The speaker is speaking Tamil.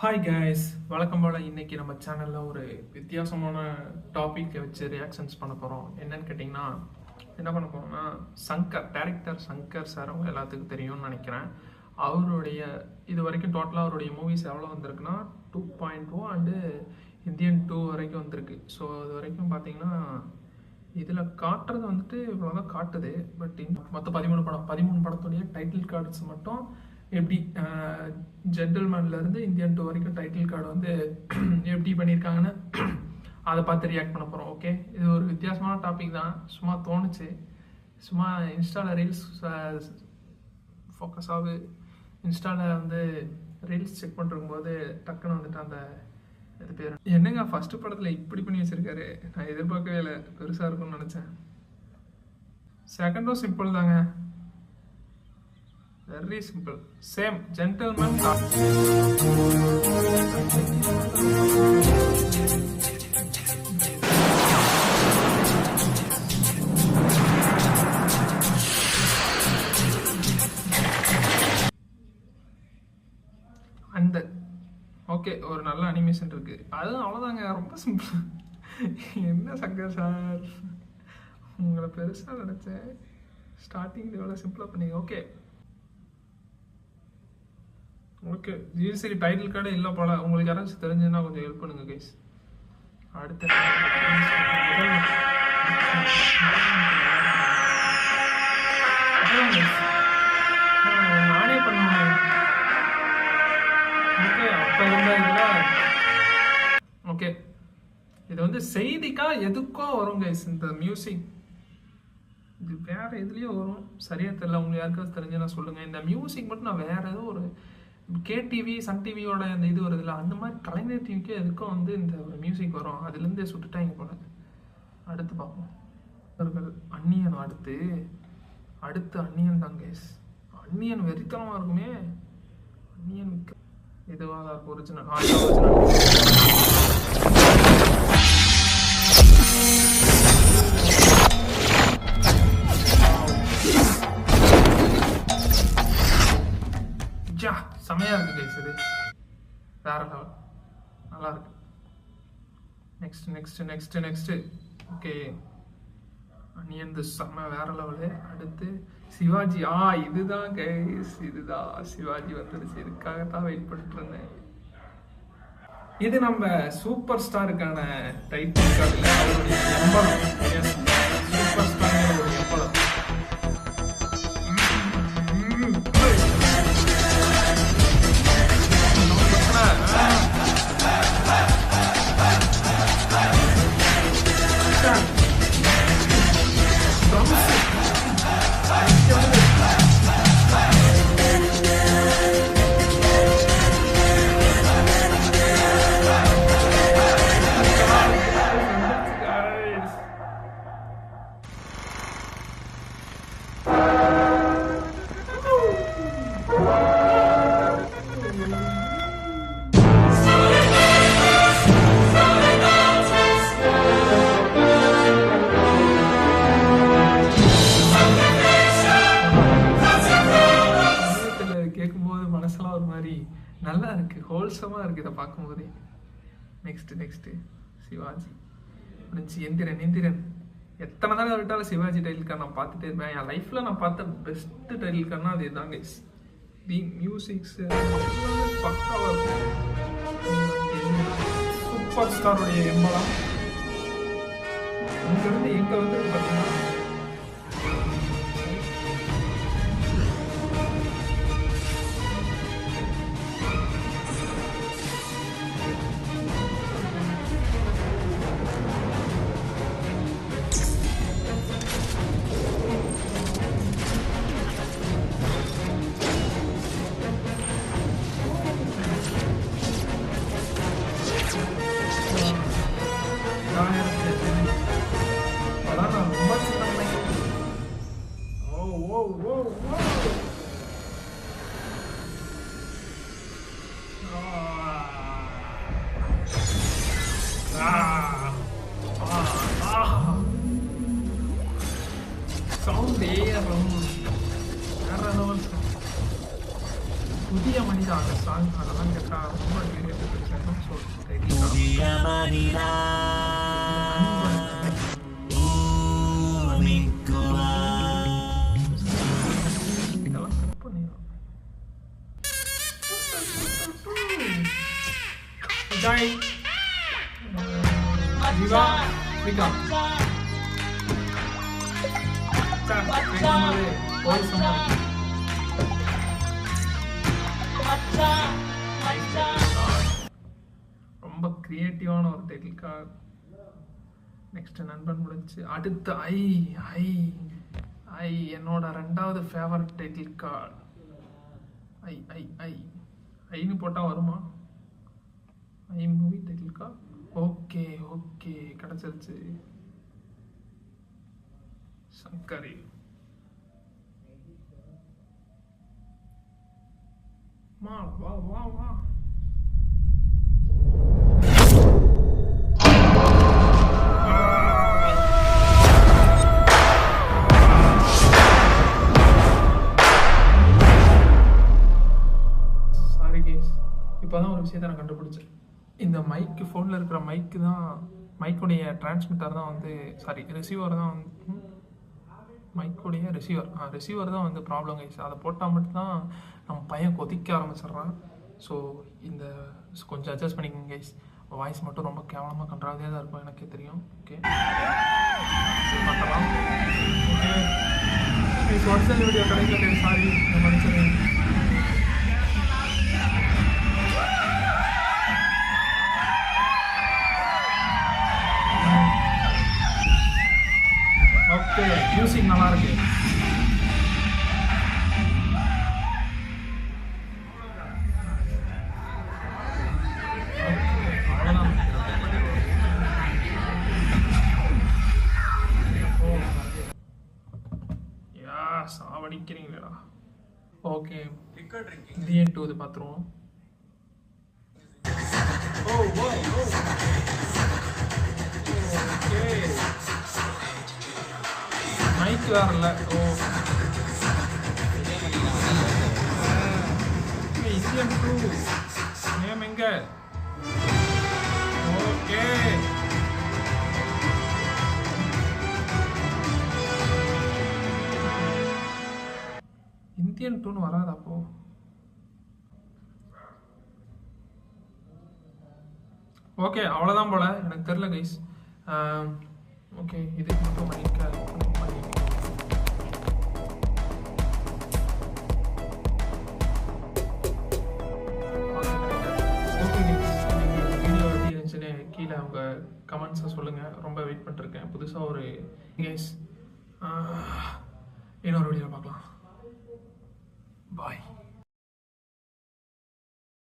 ஹாய் கைஸ், வழக்கம் போல் இன்றைக்கி நம்ம சேனலில் ஒரு வித்தியாசமான டாப்பிக்கை வச்சு ரியாக்ஷன்ஸ் பண்ண போகிறோம். என்னன்னு கேட்டிங்கன்னா, என்ன பண்ண போகிறோம்னா, டைரக்டர் சங்கர் சார் அவங்க எல்லாத்துக்கும் தெரியும்னு நினைக்கிறேன். அவருடைய இது வரைக்கும் டோட்டலாக அவருடைய மூவிஸ் எவ்வளோ வந்திருக்குன்னா 2.0 அண்டு இந்தியன் 2 வரைக்கும் வந்திருக்கு. ஸோ அது வரைக்கும் பார்த்தீங்கன்னா இதில் காட்டுறது வந்துட்டு இவ்வளோ தான் காட்டுது. பட் மொத்தம் 13 படத்துடைய டைட்டில் கார்ட்ஸ் மட்டும் எப்படி ஜென்டில்மேன்லேருந்து இந்தியன் 2 வரைக்கும் டைட்டில் கார்டு வந்து எப்படி பண்ணியிருக்காங்கன்னு அதை பார்த்து ரியாக்ட் பண்ண போகிறோம். ஓகே, இது ஒரு வித்தியாசமான டாபிக் தான். சும்மா தோணுச்சு, சும்மா இன்ஸ்டாவில் ரீல்ஸ் ஃபோக்கஸ் ஆகுது. இன்ஸ்டாவில் வந்து ரீல்ஸ் செக் பண்ணிருக்கும்போது டக்குன்னு வந்துட்டு அந்த இது பேர் என்னங்க ஃபஸ்ட்டு படத்தில் இப்படி பண்ணி வச்சுருக்காரு. நான் எதிர்பார்க்கவே இல்லை, பெருசாக இருக்கும்னு நினச்சேன். செகண்டும் சிம்பிள் தாங்க, வெரி சிம்பிள். Same gentleman. அந்த ஓகே, ஒரு நல்ல அனிமேஷன் இருக்கு, அதுவும் அவ்வளோதாங்க, ரொம்ப சிம்பிள். என்ன சங்கர் சார், உங்களை பெருசாக நினச்சேன். ஸ்டார்டிங் எவ்வளோ சிம்பிளாக பண்ணீங்க. ஓகே ஓகே, சரி டைட்டில் கார்டே இல்லை போல. உங்களுக்கு யாராச்சும் தெரிஞ்சுன்னா கொஞ்சம் ஹெல்ப் பண்ணுங்க கைஸ். அடுத்த நானே பண்ணுவேன். ஓகே, அப்போ இருந்த இதில் ஓகே, இது வந்து செய்திக்கா எதுக்கோ வரும் கைஸ். இந்த மியூசிக் இது வேற எதுலேயோ வரும், சரியா தெரியல. உங்களுக்கு யாருக்காவது தெரிஞ்சுன்னா சொல்லுங்கள். இந்த மியூசிக் மட்டும் நான் வேற ஏதோ ஒரு கேடிவி சன் டிவியோட அந்த இது வருதுல்ல, அந்த மாதிரி கலைஞர் டிவிக்கு எதுக்கும் வந்து இந்த ஒரு மியூசிக் வரும். அதுலேருந்தே சுட்டுட்டாங்க போல. அடுத்து பார்ப்போம். அவர்கள் அந்நியன். அடுத்து அந்நியன் தான் கேஸ். அந்நியன் வெறித்தனமாக இருக்குமே. அந்நியன் இதுவாக தான் இருக்கும். ஒரிஜினல் செமையா இருக்கு கைஸ். இது வேற லெவல், நல்லா இருக்கு. நெக்ஸ்ட் ஓகே, அணியந்து செம்ம வேற லெவலு. அடுத்து சிவாஜி. இதுதான் கைஸ், இதுதான் சிவாஜி வந்துடுச்சு. இதுக்காகத்தான் வெயிட் பண்ணிட்டு இருந்தேன். இது நம்ம சூப்பர் ஸ்டாருக்கான டைட்டில் கார்டில் அவருடைய எம்பளம். சூப்பர் ஸ்டார் ஒரு எம்பளம். நல்லா இருக்கு, ஹோல்சமாக இருக்குது இதை பார்க்கும்போதே. நெக்ஸ்ட்டு சிவாஜி முடிஞ்சு. எந்திரன் எத்தனை தடவை விட்டாலும் சிவாஜி டைட்டில் கார்டு நான் பார்த்துட்டே இருப்பேன். என் லைஃப்பில் நான் பார்த்த பெஸ்ட் டைட்டில் கார்டுனா அது இதுதான் கைஸ். தி மியூசிக்ஸ் பக்காவாக இருக்கும். சூப்பர் ஸ்டாருடைய எம்பளம் இங்கேருந்து எங்கே வந்து பார்த்தீங்கன்னா சவுண்டே வேற லெவல். புதிய மனிதா அந்த சாங், அதெல்லாம் கேட்டால் ரொம்ப இதெல்லாம் cut பண்ணிடலாம். விஜய், ஜீவா, விக்ரம். வாய்ஸ் ரொம்ப கிரியேட்டிவான ஒரு டைட்டில் கார்டு. நெக்ஸ்ட் நண்பன் முடிஞ்சு அடுத்து ஐ ஐ ஐ என்னோட ரெண்டாவது favourite title card. I I I ஐன்னு போட்டால் வருமா? I movie title card. Okay okay கிடச்சிருச்சு. சங்கரி மா வா வா வா. சாரி கேஸ், இப்போதான் ஒரு விஷயத்தை நான் கண்டுபிடிச்சேன். இந்த மைக்கு, ஃபோனில் இருக்கிற மைக்கு தான், மைக்குடைய டிரான்ஸ்மிட்டர் தான் வந்து, சாரி ரிசீவர் தான் வந்து, மைக்குடைய ரிசீவர் தான் வந்து ப்ராப்ளம் கைஸ். அதை போட்டால் மட்டும்தான் நம்ம பையன் கொதிக்க ஆரம்பிச்சிடுறான். ஸோ இந்த கொஞ்சம் அட்ஜஸ்ட் பண்ணிக்கோங்க கைஸ். வாய்ஸ் மட்டும் ரொம்ப கேவலமாக கண்ட்ராவியாக தான் இருக்கும், எனக்கே தெரியும். ஓகே பார்க்கலாம். ஓகே கைஸ், வாட்ஸ்அப் வீடியோ கிடைக்கல, சாரி, நான் மன்னிச்சிடுறேன். ஓகே, மியூசிக் நல்லா இருக்கு. சாவடிக்கிறீங்களா? ஓகே, இந்தியன் 2 இது பார்த்துருவோம். ஓகே, மைக் வேற இல்லை. இந்தியன் 2 நேம் எங்க? ஓகே, இந்தியன் 2ன்னு வராது அப்போ. ஓகே, அவ்வளோதான் போல, எனக்கு தெரில கைஸ். ஓகே, இதுக்கு மட்டும் வீடியோ எப்படி இருந்துச்சுன்னு கீழே அவங்க கமெண்ட்ஸை சொல்லுங்கள். ரொம்ப வெயிட் பண்ணிருக்கேன். புதுசாக ஒரு கைஸ் இன்னொரு வீடியோ பார்க்கலாம். Bye.